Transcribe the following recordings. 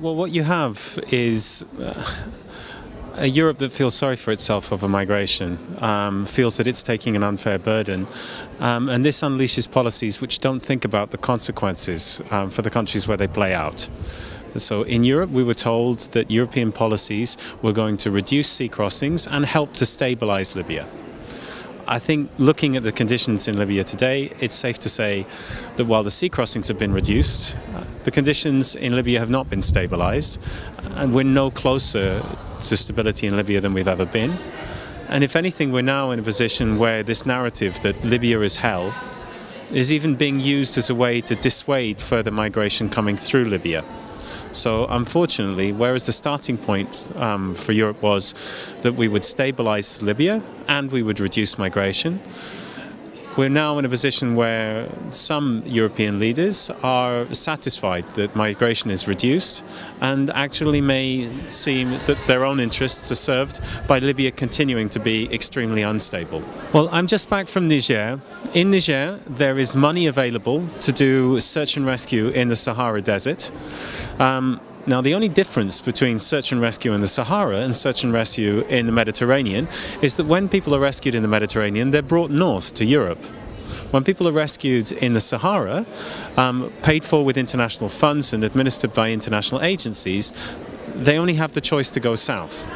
Well, what you have is a Europe that feels sorry for itself over migration, feels that it's taking an unfair burden, and this unleashes policies which don't think about the consequences for the countries where they play out. So in Europe, we were told that European policies were going to reduce sea crossings and help to stabilize Libya. I think looking at the conditions in Libya today, it's safe to say that while the sea crossings have been reduced, the conditions in Libya have not been stabilized, and we're no closer to stability in Libya than we've ever been. And if anything, we're now in a position where this narrative that Libya is hell is even being used as a way to dissuade further migration coming through Libya. So unfortunately, whereas the starting point for Europe was that we would stabilize Libya and we would reduce migration, we're now in a position where some European leaders are satisfied that migration is reduced and actually may seem that their own interests are served by Libya continuing to be extremely unstable. Well, I'm just back from Niger. In Niger, there is money available to do search and rescue in the Sahara Desert. Now, the only difference between search and rescue in the Sahara and search and rescue in the Mediterranean is that when people are rescued in the Mediterranean, they're brought north to Europe. When people are rescued in the Sahara, paid for with international funds and administered by international agencies, they only have the choice to go south.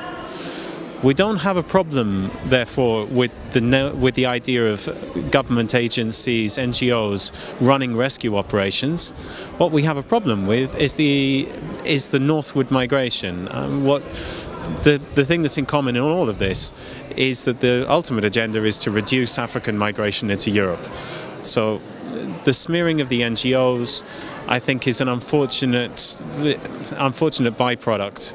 We don't have a problem, therefore, with the idea of government agencies, NGOs running rescue operations. What we have a problem with is the northward migration. The thing that's in common in all of this is that the ultimate agenda is to reduce African migration into Europe. So the smearing of the NGOs, I think, is an unfortunate byproduct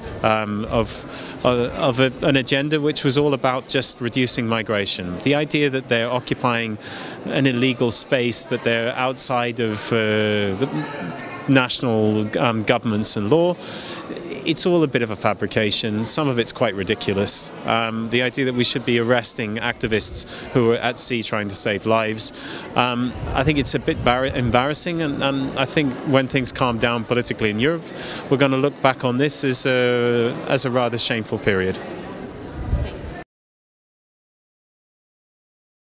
of an agenda which was all about just reducing migration. The idea that they're occupying an illegal space, that they're outside of the national governments and law, it's all a bit of a fabrication. Some of it's quite ridiculous. The idea that we should be arresting activists who are at sea trying to save lives, I think it's a bit embarrassing, and I think when things calm down politically in Europe, we're going to look back on this as a rather shameful period.